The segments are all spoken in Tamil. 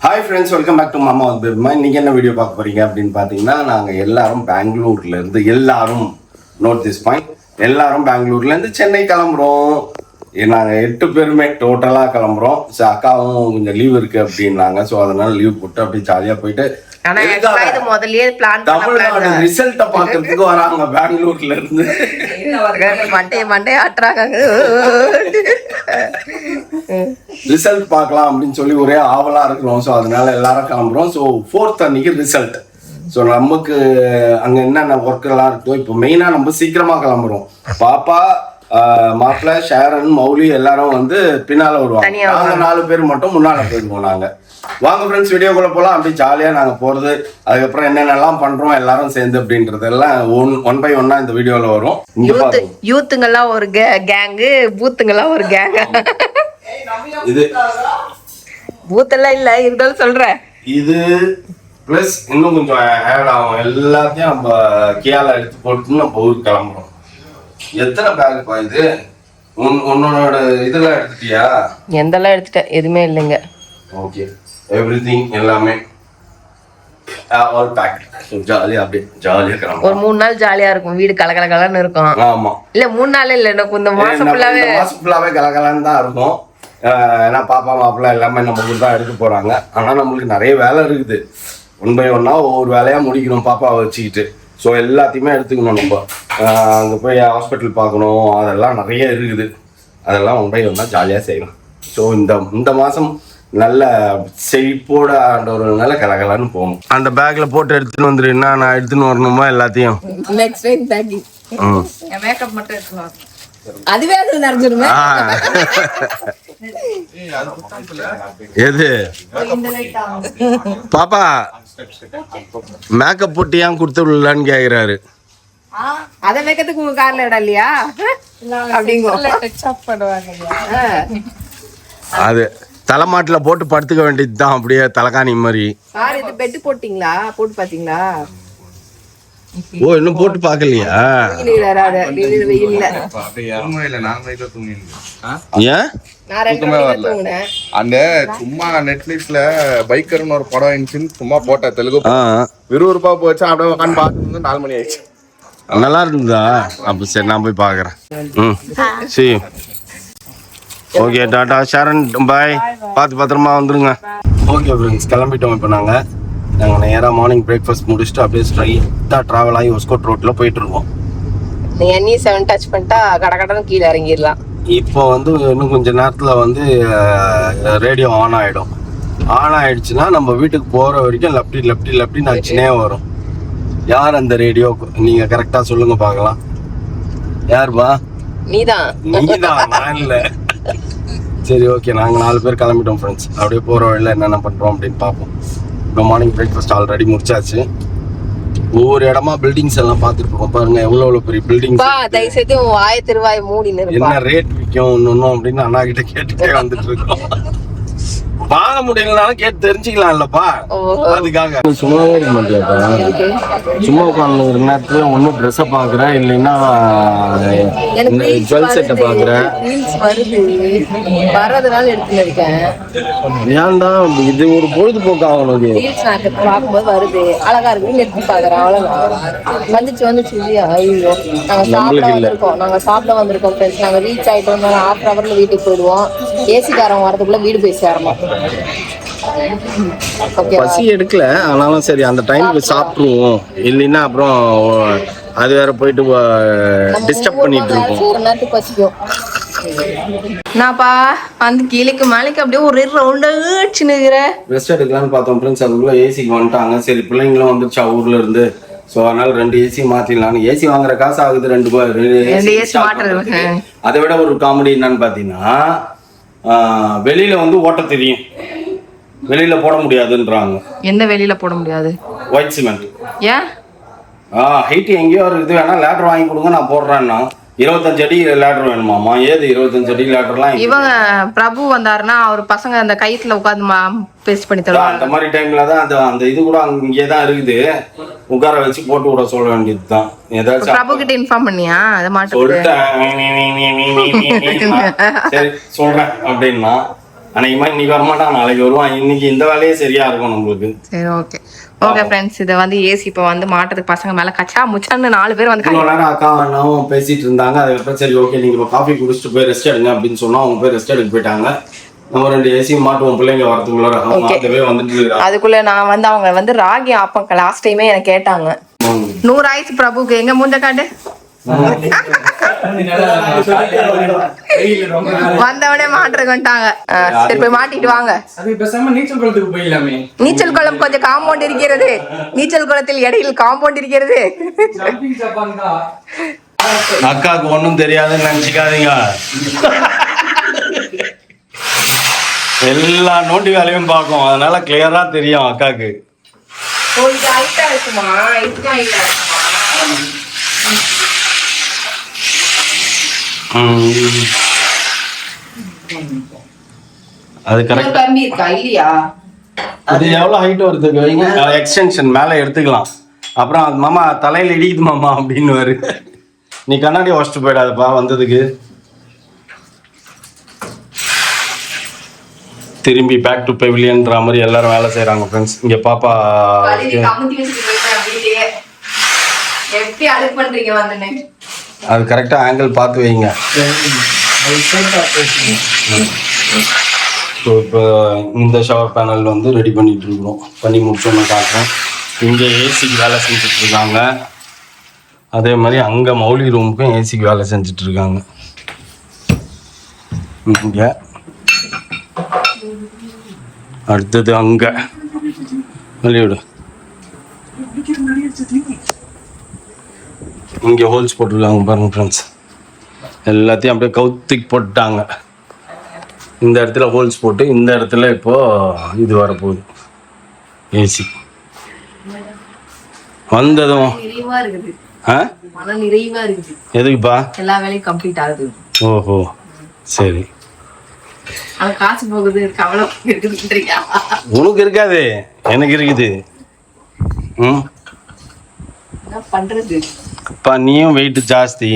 Hi friends, welcome back to மாமா வந்து இன்னைக்கு என்ன வீடியோ பார்க்க போறீங்க அப்படின்னு பார்த்தீங்கன்னா, நாங்கள் எல்லாரும் பெங்களூர்ல இருந்து நோட் திஸ் பாயிண்ட், எல்லாரும் பெங்களூர்ல இருந்து சென்னை கிளம்புறோம். நாங்கள் 8 பேருமே டோட்டலாக கிளம்புறோம். ஸோ அக்காவும் கொஞ்சம் லீவ் இருக்கு அப்படின்னாங்க. ஸோ அதனால லீவ் போட்டு அப்படியே ஜாலியாக போயிட்டு தமிழ்நாடு ரிசல்ட்ட பாக்குறதுக்கு வராங்க பெங்களூர்ல இருந்து. ரிசல்ட் பார்க்கலாம் அப்படின்னு சொல்லி ஒரே ஆவலா இருக்கிறோம். ஸோ அதனால எல்லாரும் கிளம்புறோம். ஸோ 4th அன்னைக்கு ரிசல்ட். ஸோ நமக்கு அங்க என்னென்ன ஒர்க் எல்லாம் இருக்கோ, இப்போ மெயினா நம்ம சீக்கிரமா கிளம்புறோம். பாப்பா, மாப்பிள்ள, ஷேரன், மௌலி எல்லாரும் வந்து பின்னால வருவாங்க. நாங்க 4 பேர் மட்டும் முன்னால போயிடுவோம். நாங்க வாங்க ஃப்ரெண்ட்ஸ், வீடியோக்குள்ள போலாம். அப்படி ஜாலியா நாங்க போறது, அதுக்கப்புறம் என்னென்னலாம் பண்றோம் எல்லாரும் சேர்ந்து அப்படின்றதெல்லாம் ஒன் பை ஒன்னா இந்த வீடியோல வரும். யூத்துங்கெல்லாம் ஒரு கேங்கு, பூத்துங்கெல்லாம் ஒரு கேங். இது பூத்தெல்லாம் இல்ல, இருந்தாலும் சொல்றேன். இது பிளஸ் இன்னும் கொஞ்சம் ஆட் ஆகும். எல்லாத்தையும் நம்ம கியால எடுத்து போட்டு நம்ம ஊருக்கு கிளம்புறோம். எத்தனை பேக் இது? உன்னோட இதெல்லாம் எடுத்துட்டியா? எந்தெல்லாம் எடுத்துட்டேன், எதுவுமே இல்லைங்க. ஓகே, எவ்ரிதிங் எல்லாமே ஆல் பேக். ஜாலியா அப்படியே ஜாலியா கிளம்புறோம். ஒரு 3 நாள் ஜாலியா இருக்கும், வீடு கலகலகலன்னு இருக்கும். ஆமா, இல்ல 3 நாள் இல்ல, எனக்கு இந்த மாசம் ஃபுல்லாவே கலகலன்னு தான் இருக்கும். ஏன்னா பாப்பா மாப்பிள்ள எல்லாமே நம்ம ஊர் தான் எடுக்க போறாங்க. ஆனா நம்மளுக்கு நிறைய வேலை இருக்குது. ஒன் பை ஒன்னா ஒவ்வொரு வேலையா முடிக்கணும் பாப்பாவை வச்சுக்கிட்டு. ஸோ எல்லாத்தையுமே எடுத்துக்கணும். நம்ம அங்கே போய் ஹாஸ்பிட்டல் பார்க்கணும், அதெல்லாம் நிறைய இருக்குது. அதெல்லாம் ஒன் பை ஒன்னா ஜாலியாக செய்யலாம். ஸோ இந்த மாதம் நல்ல செழிப்போட ஆண்டவர்களால கலகலான்னு போகணும். அந்த பேக்ல போட்டு எடுத்துன்னு வந்துரு. என்ன நான் எடுத்துன்னு வரணுமா எல்லாத்தையும்? Next time packing. மேக்கப் மட்டும் எடுத்துன்னு அதுவே அது நடந்துருமே. எது பாப்பா மேக்கப் போட்டு ஏன் கொடுத்து விடலான்னு கேக்குறாரு. அத மேக்கத்துக்கு உங்க கார்ல இடம் இல்லையா? அது தலைமாட்டில் போட்டு படுத்துக்க வேண்டியது தான், அப்படியே தலைகாணி மாதிரி. சார், இது பெட் போட்டீங்களா? போட்டு பாத்தீங்களா? ஓ, இன்னும் போட்டு பாக்கலையா? அந்த சும்மா நெட்ஃபிளிக்ஸ்ல பைக்கர்னு ஒரு படம் இருந்துச்சுன்னு சும்மா போட்ட தெலுங்கு விறுவிறுப்பா போச்சு. அப்படியே உட்காந்து பார்த்து 4 மணி ஆயிடுச்சு. நல்லா இருந்ததா? அப்ப சரி, நான் போய் பாக்குறேன். சரி, ஓகே, டாடா ஷாரன், பாய். பார்த்து பத்திரமா வந்துருங்க. ஓகே ஃப்ரெண்ட்ஸ், கிளம்பிட்டோம். இப்போ நாங்கள் நேராக மார்னிங் பிரேக்ஃபாஸ்ட் முடிச்சுட்டு அப்படியே ஸ்ட்ரைட்டாக ட்ராவல் ஆகி ஒஸ்கோட் ரோட்டில் போயிட்டு இருக்கோம். நீங்கள் 7 டச் பண்ணிட்டா கடகடன்னு கீழே இறங்கிடலாம். இப்போ வந்து இன்னும் கொஞ்சம் நேரத்தில் வந்து ரேடியோ ஆன் ஆகிடும். ஆன் ஆகிடுச்சுன்னா நம்ம வீட்டுக்கு போகிற வரைக்கும் லெப்டி நச்சுனே வரும். யார் அந்த ரேடியோ? நீங்கள் கரெக்டாக சொல்லுங்க பார்க்கலாம். யாருப்பா? நீதான். நான் இல்லை. சரி, ஓகே, நாங்கள் 4 பேர் கிளம்பிட்டோம் ஃப்ரெண்ட்ஸ். அப்படியே போகிற வழியில் என்னென்ன பண்ணுறோம் அப்படின்னு பார்ப்போம். இப்போ மார்னிங் பிரேக்ஃபாஸ்ட் ஆல்ரெடி முடிச்சாச்சு. ஒவ்வொரு இடமா பில்டிங்ஸ் எல்லாம் பார்த்துட்டு இருக்கோம். பாருங்க எவ்வளோ பெரிய பில்டிங்ஸ். தயவுசெய்து திருவாய் மூடி என்ன ரேட் விற்கும் ஒன்றும் அப்படின்னு அண்ணா கிட்ட கேட்டுட்டே வந்துட்டு இருக்கோம். வாங்க முடியலனாலும் கேட்டு தெரிஞ்சுக்கலாம் இல்லப்பா, அதுக்காக. சும்மாவே இருக்க மாட்டியாப்பா? சும்மா உட்காந்து ஒரு நேரத்துல ஒன்னும் ட்ரெஸ்ஸை பாக்குறேன், இல்லைன்னா ஜுவல் செட்டை பாக்குறேன். ஏன்டா இது ஒரு பொழுதுபோக்கு ஆகணும். பார்க்கும்போது வருது, அழகா இருக்கு, எடுத்து பாக்குறேன். அவ்வளவுதான். வந்துச்சு ஐயோ, நாங்க சாப்பிட வந்திருக்கோம் ஃப்ரெண்ட்ஸ். நாங்க ரீச் ஆயிட்டோம். 1/2 ஹவர்ல வீட்டுக்கு போயிடுவோம். ஏசிக்காரன் வரதுக்குள்ள வீடு போய் சேரணும். பசி எடுக்கல, ஆனாலும் சரி அந்த டைமுக்கு சாப்பிடுவோம். இல்லைன்னா அப்புறம் அது வேற போயிட்டு டிஸ்டர்ப் பண்ணிட்டு இருக்கோம். பசிக்கும். நான்ப்பா அந்த கீழக்கு மேலைக்கு அப்படியே ஒரு ரவுண்டா ரெஸ்ட் எடுக்கலாம்னு பார்த்தோம் ஃப்ரெண்ட்ஸ். அதுக்குள்ள ஏசிக்கு வந்துட்டாங்க. சரி, பிள்ளைங்களும் வந்துருச்சா ஊர்ல இருந்து. ஸோ அதனால 2 ஏசி மாத்திடலாம். ஏசி வாங்குற காசு ஆகுது 2 ஏசி. அதை விட ஒரு காமெடி என்னன்னு பாத்தீங்கன்னா, வெளியில வந்து ஓட்ட தெரியும், வெளியில போட முடியாதுன்றாங்க. எந்த வெளியில போட முடியாது? White cement. ஏன்? ஹைட் எங்கேயோ ஒரு இது வேணா லேட்டர் வாங்கி கொடுங்க, நான் போடுறேன்னா 25 அடி லேட்டர் வேணுமாமா? ஏது 25 அடி லேட்டர்லாம்? இவங்க பிரபு வந்தாருன்னா அவர் பசங்க அந்த கைத்துல உட்காந்து பேஸ்ட் பண்ணி தருவாங்க. அந்த மாதிரி டைம்ல தான் அந்த இது கூட இங்கே தான் இருக்குது, உட்கார வச்சு போட்டு விட சொல்ல வேண்டியது தான். ஏதாச்சும் பிரபு கிட்ட இன்ஃபார்ம் பண்ணியா? அதை மாட்டேன் சொல்லிட்டேன். சரி சொல்றேன் அப்படின்னா அன்னைக்குமா இன்னைக்கு வரமாட்டான், நாளைக்கு வருவான். இன்னைக்கு இந்த வேலையே சரியா இருக்கும் நம்மளுக்கு. சரி ஓகே ஓகே ஃப்ரெண்ட்ஸ், இதை வந்து ஏசி இப்போ வந்து மாட்டுறதுக்கு பசங்க மேலே கச்சா முச்சான்னு 4 பேர் வந்து இவ்வளோ நேரம் அக்கா அண்ணாவும் பேசிட்டு இருந்தாங்க. அதுக்கப்புறம் சரி ஓகே நீங்கள் இப்போ காஃபி குடிச்சிட்டு போய் ரெஸ்ட் எடுங்க அப்படின்னு சொன்னா அவங்க போய் ரெஸ்ட் எடுக்க போயிட்டாங்க. நம்ம 2 ஏசி மாட்டுவோம், பிள்ளைங்க வரதுக்குள்ள மாட்டவே வந்துட்டு. அதுக்குள்ள நான் வந்து அவங்க வந்து ராகி ஆப்பம் லாஸ்ட் டைமே எனக்கு கேட்டாங்க. 100 ஆயிடுச்சு பிரபுக்கு, எங்க மூஞ்ச காட்டு. வந்தவனே மாட்டுறதுக்கு வந்துட்டாங்க. சரி போய் மாட்டிட்டு வாங்க. நீச்சல் குளத்துக்கு போயிடலாமே. நீச்சல் குளம் கொஞ்சம் காம்பவுண்ட் இருக்கிறது, நீச்சல் குளத்தில் இடையில் காம்பவுண்ட் இருக்கிறது. அக்காவுக்கு ஒன்றும் தெரியாதுன்னு நினச்சிக்காதீங்க. எல்லா நோண்டி வேலையும் பார்க்கும், அதனால கிளியரா தெரியும் அக்காவுக்கு. அது கரெக்ட். கம்மி இருக்கா இல்லையா? அது எவ்வளவு ஹைட் வருது வைங்க, எக்ஸ்டென்ஷன் மேலே எடுத்துக்கலாம். அப்புறம் அது மாமா தலையில் இடிக்குது மாமா அப்படின்னு. நீ கண்ணாடி வாஷ்ட்டு போயிடாதப்பா வந்ததுக்கு. திரும்பி பேக் டு பெவிலியன்ற மாதிரி எல்லாரும் வேலை செய்யறாங்க ஃப்ரெண்ட்ஸ். இங்க பாப்பா அது கரெக்டா ஆங்கிள் பார்த்து வைங்க. ஸோ இப்போ இந்த ஷவர் பேனல் வந்து ரெடி பண்ணிட்டு இருக்கிறோம். பண்ணி முடிச்சோன்னு காட்டுறேன். இங்கே ஏசிக்கு வேலை செஞ்சுட்டு இருக்காங்க. அதே மாதிரி அங்கே மௌலி ரூமுக்கும் ஏசிக்கு வேலை செஞ்சுட்டு இருக்காங்க. இங்கே அடுத்தது அங்கே வெளியிடு. இங்கே ஹோல்ஸ் போட்டுருக்காங்க பாருங்க ஃப்ரெண்ட்ஸ். எல்லாத்தையும் அப்படியே கவுத்திக்கு போட்டுட்டாங்க. இந்த இடத்துல ஹோல்ஸ் போட்டு இந்த இடத்துல இப்போ இது வரப்போகுது ஏசி. வந்ததும் எதுக்குப்பா எல்லா வேலையும் கம்ப்ளீட் ஆகுது. ஓஹோ சரி. காசு போகுது, கவலை இருக்குதுன்றீங்க. உனக்கு இருக்காது, எனக்கு இருக்குது. என்ன பண்றது? அப்பா நீயும் வெயிட் ஜாஸ்தி,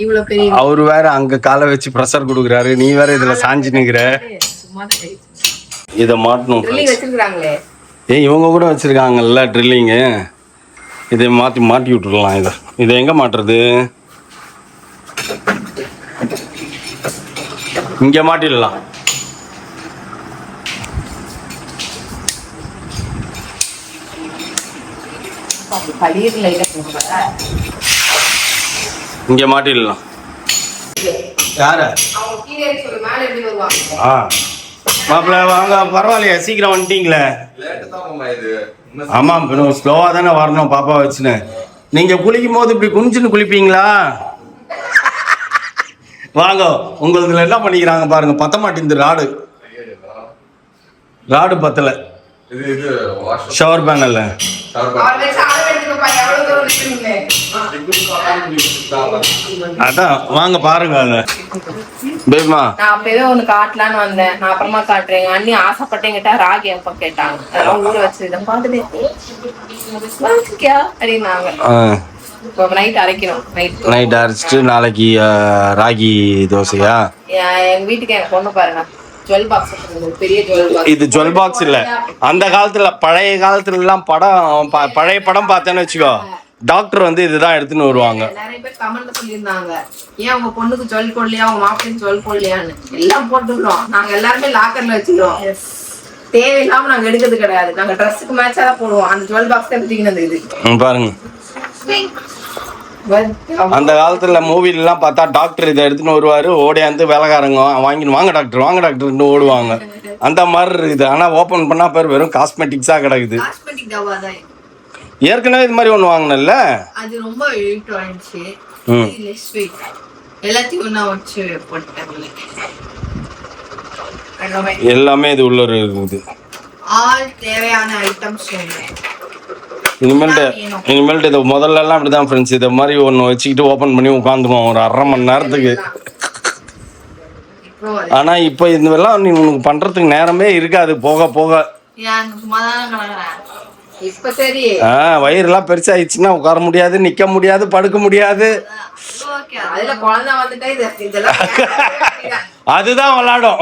இவ்வளவு பெரிய அவரு வேற அங்க காலை வச்சு ப்ரெஷர் கொடுக்குறாரு, நீ வேற இதுல சாஞ்சு நிக்கிற. இதை மாட்டணும். வச்சிருக்காங்களே இவங்க கூட வச்சிருக்காங்கல்ல ட்ரில்லிங்கு. இதை மாட்டி விட்டுடலாம். இதை எங்க மாட்டுறது? இங்க மாட்டிடலாம். இங்க மாட்டிடலாம். யாரு மாப்பிள்ள வாங்க, பரவாயில்லையா சீக்கிரம் வந்துட்டீங்களே. ஆமா ஸ்லோவா தானே வரணும் பாப்பா வச்சுன்னு. நீங்க குளிக்கும் போது இப்படி குனிச்சுன்னு குளிப்பீங்களா? வாங்க, உங்களுதுல என்ன பண்ணிக்கிறாங்க பாருங்க. பத்த மாட்டேங்குது ராடு பத்தல. ஷவர் பேனல்ல அதான் வாங்க பாருங்க. பேமா நான் அப்பவே ஒண்ணு காட்டலான்னு வந்தேன், நான் அப்புறமா காட்டுறேன். அண்ணி ஆசைப்பட்டேங்கிட்ட ராகி அப்ப கேட்டாங்க, அதெல்லாம் ஊற வச்சு பார்த்துட்டு அப்படின்னாங்க. நைட் அரைக்கணும். நைட் அரைச்சிட்டு நாளைக்கு ராகி தோசையா? எங்க வீட்டுக்கு என் பொண்ணு பாருங்க ஜுவல் பாக்ஸ், பெரிய ஜுவல் பாக்ஸ். இது ஜுவல் பாக்ஸ் இல்ல, அந்த காலத்துல பழைய காலத்துல எல்லாம் பழைய படம் பார்த்தேன்னு வச்சுக்கோ, டாக்டர் வந்து இதுதான் எடுத்துன்னு வருவாங்க. நிறைய பேர் கமெண்ட்ல சொல்லியிருந்தாங்க, ஏன் உங்க பொண்ணுக்கு ஜுவல் போடலையா, உங்க மாப்பிள்ளைக்கு ஜுவல் போடலையான்னு. எல்லாம் போட்டுக்கிறோம், நாங்க எல்லாருமே லாக்கர்ல வச்சுக்கிறோம். தேவையில்லாம நாங்க எடுக்கிறது கிடையாது, நாங்க ட்ரெஸ்ஸுக்கு மேட்சா தான் போடுவோம். அந்த ஜுவல் பாக்ஸ் எடுத்துக்கினது இது பாருங்க. அந்த காலத்துல மூவில எல்லாம் பார்த்தா டாக்டர் இதை எடுத்துன்னு வருவாரு, ஓடியாந்து வேலைக்காரங்க வாங்கின்னு வாங்க டாக்டர்னு ஓடுவாங்க. அந்த மாதிரி இருக்குது. ஆனா ஓபன் பண்ணா பேர் வெறும் காஸ்மெட்டிக்ஸா கிடக்குது. ஏற்கனவே இது மாதிரி ஒண்ணு வாங்கினல, அது ரொம்ப வெயிட் ஆயிடுச்சு. லெஸ் வெயிட் எல்லாத்தையும் ஒண்ணா வச்சு போட்டேன். எல்லாமே இது உள்ள இருக்குது. ஆல் தேவையான ஐட்டம்ஸ் இனிமேல்ட்டு இதை முதல்ல எல்லாம் அப்படிதான் ஃப்ரெண்ட்ஸ். இதை மாதிரி ஒன்று வச்சுக்கிட்டு ஓப்பன் பண்ணி உட்காந்துருவோம் ஒரு 1/2 மணி நேரத்துக்கு. ஆனா இப்போ இதெல்லாம் நீ உனக்கு பண்றதுக்கு நேரமே இருக்காது போக போக. வயிறுலாம் பெருசாயிடுச்சுன்னா உட்கார முடியாது, நிக்க முடியாது, படுக்க முடியாது. அதுதான் விளையாடும்.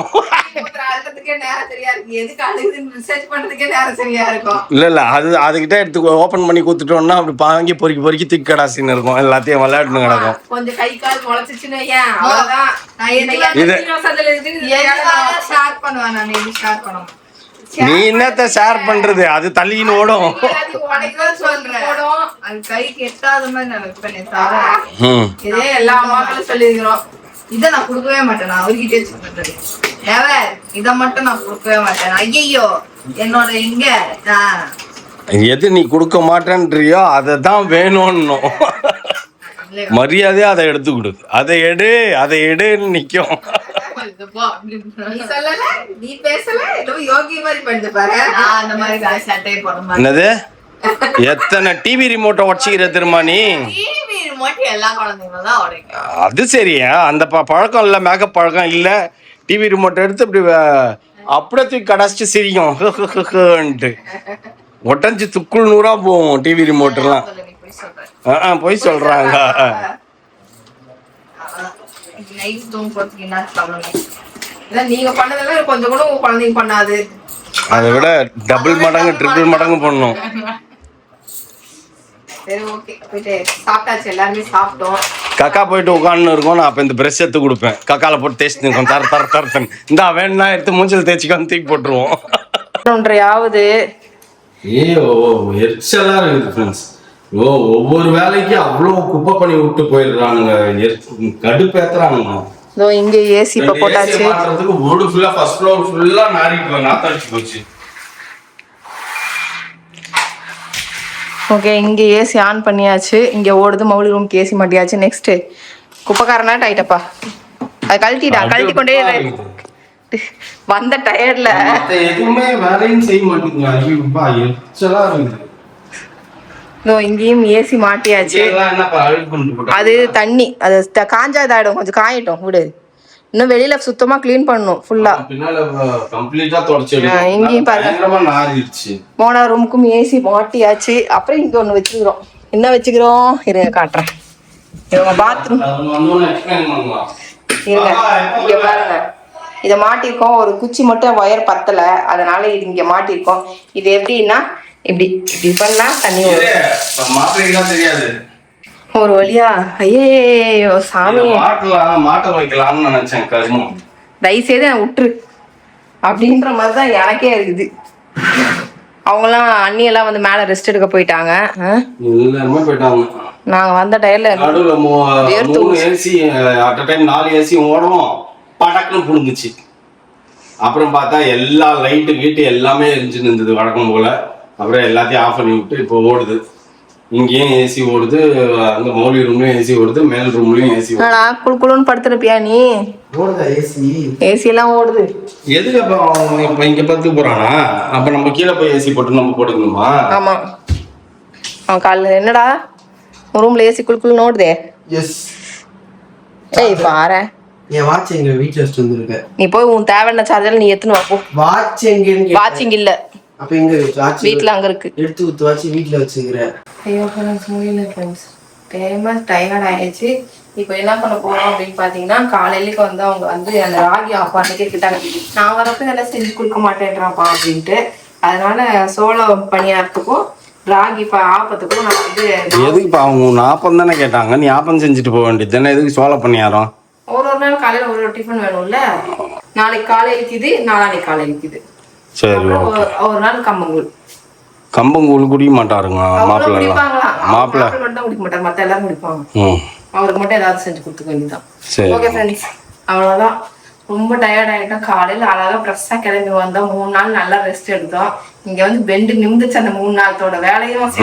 அழுறதுக்கே நேரம் சரியா இருக்கு, எதுக்கு அழுகுதுன்னு ரிசர்ச் பண்றதுக்கே நேரம் சரியா இருக்கும். இல்ல அதுகிட்ட எடுத்து ஓபன் பண்ணி கொடுத்துட்டோம்னா அப்படி வாங்கி பொறுக்கி திக்கு கடாசின்னு இருக்கும், எல்லாத்தையும் விளையாட்டுன்னு கிடக்கும். கொஞ்சம் கை கால் முளைச்சிச்சுன்னு அவ்வளவுதான். ஷேர் பண்ணுவேன் நான், இது ஷேர் பண்ணுவேன். நீ என்னத்த ஷேர் பண்றது, அது தள்ளின்னு ஓடும். அது கைக்கு எட்டாத மாதிரி நான் வைப்பேன். இதே எல்லா அம்மாக்களும் சொல்லிருக்கிறோம், இதை நான் கொடுக்கவே மாட்டேன். நான் அவர்கிட்டே சொல்றது, இதை மட்டும் நான் கொடுக்கவே மாட்டேன். ஐயோ என்னோட இங்க எது நீ கொடுக்க மாட்டேன்றியோ அதை தான் வேணும்னு மரியாதையா அதை எடுத்து கொடு. அதை எடுன்னு நிக்கும். நீ பேசல, யோகி மாதிரி பண்ணு பாரு. அந்த மாதிரி சட்டை போட என்னது, எத்தனை டிவி ரிமோட்டை உடச்சிக்கிற தெரியுமா நீ? டிவி ரிமோட் எல்லா குழந்தைங்களும் தான் உடைக்கும். அது சரியா, அந்த பழக்கம் இல்லை, மேக்கப் பழக்கம் இல்லை. டிவி ரிமோட்டை எடுத்து இப்படி அப்படியே தூக்கி கடாச்சிட்டு சிரிக்கும். ஒட்டஞ்சு துக்குள் நூறா போகும் டிவி ரிமோட்டெல்லாம். போய் சொல்றாங்க. நீங்க பண்ணதெல்லாம் கொஞ்சம் கூட குழந்தைங்க பண்ணாது, அதை விட டபுள் மடங்கு ட்ரிபிள் மடங்கு பண்ணும். சரி ஓகே, போயிட்டு சாப்பிட்டாச்சு, எல்லாருமே சாப்பிட்டோம். கக்கா போயிட்டு உட்காந்து இருக்கும், நான் அப்ப இந்த பிரஷ் எடுத்து கொடுப்பேன், கக்கால போட்டு தேய்ச்சி நிற்கும், தர இந்த வேணா எடுத்து மூஞ்சில் தேய்ச்சிக்காம தூக்கி போட்டுருவோம். ஒன்றையாவது ஐயோ எரிச்சலா இருக்குது ஃப்ரெண்ட்ஸ். ஒவ்வொரு வேலைக்கும் அவ்வளோ குப்பை பண்ணி விட்டு போயிடுறானுங்க, கடுப்பேத்துறானுங்க. இங்க ஏசி இப்ப போட்டாச்சு. வீடு ஃபுல்லா ஃபர்ஸ்ட் ஃப்ளோர் ஃபுல்லா நாத்தடிச்சு போச்சு. ஓகே, இங்க ஏசி ஆன் பண்ணியாச்சு, இங்க ஓடுது. மௌலி ரூம்க்கு ஏசி மாட்டியாச்சு. நெக்ஸ்ட் குப்பைக்காரனாட்ட ஆயிட்டப்பா, அது கழட்டி கொண்டே வந்த டயர்ல எதுவுமே வேலையும் செய்ய மாட்டேங்குது. இங்கேயும் ஏசி மாட்டியாச்சு. அது தண்ணி அது காஞ்சாதாயிடும், கொஞ்சம் காயட்டும் விடு. இன்னும் வெளியில சுத்தமா கிளீன் பண்ணணும் ஃபுல்லா. இங்கேயும் பாருங்க, போன ரூமுக்கும் ஏசி மாட்டியாச்சு. அப்புறம் இங்க ஒண்ணு வச்சுக்கிறோம். என்ன வச்சுக்கிறோம் இருங்க காட்டுறேன். இவங்க பாத்ரூம் இருங்க, இங்க பாருங்க, இதை மாட்டிருக்கோம். ஒரு குச்சி மட்டும் ஒயர் பத்தல, அதனால இது இங்க மாட்டிருக்கோம். இது எப்படின்னா இப்படி பண்ணா தண்ணி தெரியாது ஒரு வழியா. ஐயோ சாமி, மாட்ட வைக்கலாம்னு நினைச்சேன். தயவுசெய்து விட்டுரு அப்படின்ற மாதிரிதான் எனக்கே இருக்குது. அவங்கலாம் அண்ணியெல்லாம் வந்து மேல ரெஸ்ட் எடுக்க போயிட்டாங்க. எல்லாருமே போயிட்டாங்க. நாங்க வந்த டயர்ல நடுவுல 4 ஏசி ஓடவும் படக்குன்னு புடுங்குச்சு. அப்புறம் பார்த்தா எல்லா லைட்டு கீட்டு எல்லாமே எரிஞ்சு நின்றுது வழக்கம் போல. அப்புறம் எல்லாத்தையும் ஆஃப் பண்ணி விட்டு இப்போ ஓடுது. இங்கேயும் ஏசி ஓடுது, அங்க மௌலி ரூம்லயும் ஏசி ஓடுது, மேல் ரூம்லயும் ஏசி ஓடுது. குளுக்குளுன்னு படுத்துருப்பியா நீ? ஓடுதா ஏசி? ஏசி எல்லாம் ஓடுது. எதுக்கு அப்ப இப்ப இங்க படுத்து போறானா? அப்ப நம்ம கீழே போய் ஏசி போட்டு நம்ம போட்டுக்கணுமா? ஆமா, அவன் காலைல என்னடா ரூம்ல ஏசி குளுக்குளுன்னு ஓடுதே. எஸ். ஏய் பாரு, என் வாட்ச் எங்க வீட்ல வச்சுட்டு வந்திருக்க. நீ போய் உன் தேவையான சார்ஜர் நீ எடுத்துன்னு வா போ. வாட்ச் எங்கன்னு வாட்சிங் இல்ல. அப்ப எங்க வாட்ச்? வீட்ல அங்க இருக்கு. எடுத்து ஊத்து வாட்ச் வீட்ல வச்சுக்கிறேன். ஐயோ ஃப்ரெண்ட்ஸ், முடியல ஃப்ரெண்ட்ஸ், ஃபேமஸ் டயர்ட் ஆயிடுச்சு. இப்போ என்ன பண்ண போறோம் அப்படின்னு பாத்தீங்கன்னா, காலையிலேக்கு வந்து அவங்க வந்து அந்த ராகி ஆஃப் பண்ணிட்டே கிட்டாங்க. நான் வரப்ப இதெல்லாம் செஞ்சு கொடுக்க மாட்டேன்றாப்பா அப்படின்ட்டு. அதனால சோளம் பணியாரத்துக்கும் ராகி ஆப்பத்துக்கும் நான் வந்து எதுக்கு அவங்க ஆப்பம் தானே கேட்டாங்க, நீ ஆப்பம் செஞ்சுட்டு போக வேண்டியது தானே, எதுக்கு சோள பணியாரம்? ஒரு நாள் காலையில ஒரு டிஃபன் வேணும்ல. நாளைக்கு காலையிலுக்கு இது, நாளானைக்கு காலையிலுக்கு இது. சரி, ஒரு நாள் கம்பங்கூழ். கம்பங்கூழ் குடிக்க மாட்டாருங்க மாப்பிள்ளை. மாப்பிள்ளை மட்டும் குடிக்க மாட்டாரு, மத்த எல்லாரும் குடிப்பாங்க. அவருக்கு மட்டும் ஏதாவது செஞ்சு கொடுத்துக்க வேண்டியதான். ஓகே ஃப்ரெண்ட்ஸ், அவ்வளவுதான். ரொம்ப டயர்ட் ஆயிட்டோம். காலையில அழகா ஃப்ரெஷ்ஷா கிளம்பி வந்தோம். 3 நாள் நல்லா ரெஸ்ட் எடுத்தோம். இங்க வந்து பெண்டு நிமிந்துச்சு. அந்த 3 நாளத்தோட வேலையும்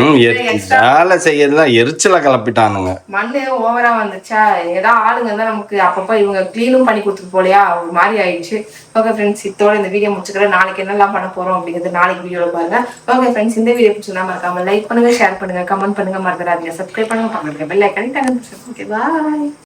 வேலை செய்யறதுலாம் எரிச்சல கிளப்பிட்டானுங்க. மண்ணு ஓவரா வந்துச்சா, ஏதாவது ஆளுங்க தான் நமக்கு அப்பப்ப இவங்க கிளீனும் பண்ணி கொடுத்துட்டு போலையா, ஒரு மாதிரி ஆயிடுச்சு. ஓகே ஃப்ரெண்ட்ஸ், இதோட இந்த வீடியோ முடிச்சுக்கிறேன். நாளைக்கு என்னெல்லாம் பண்ண போறோம் அப்படிங்கிறது நாளைக்கு வீடியோல பாருங்க. ஓகே ஃப்ரெண்ட்ஸ், இந்த வீடியோ பிடிச்சிருந்தா மறக்காம லைக் பண்ணுங்க, ஷேர் பண்ணுங்க, கமெண்ட் பண்ணுங்க, மறந்துடாதீங்க, சப்ஸ்கிரைப் பண்ணுங்க, பக்கத்துல பெல் ஐகானை டச் பண்ணுங்க. ஓகே, பாய்.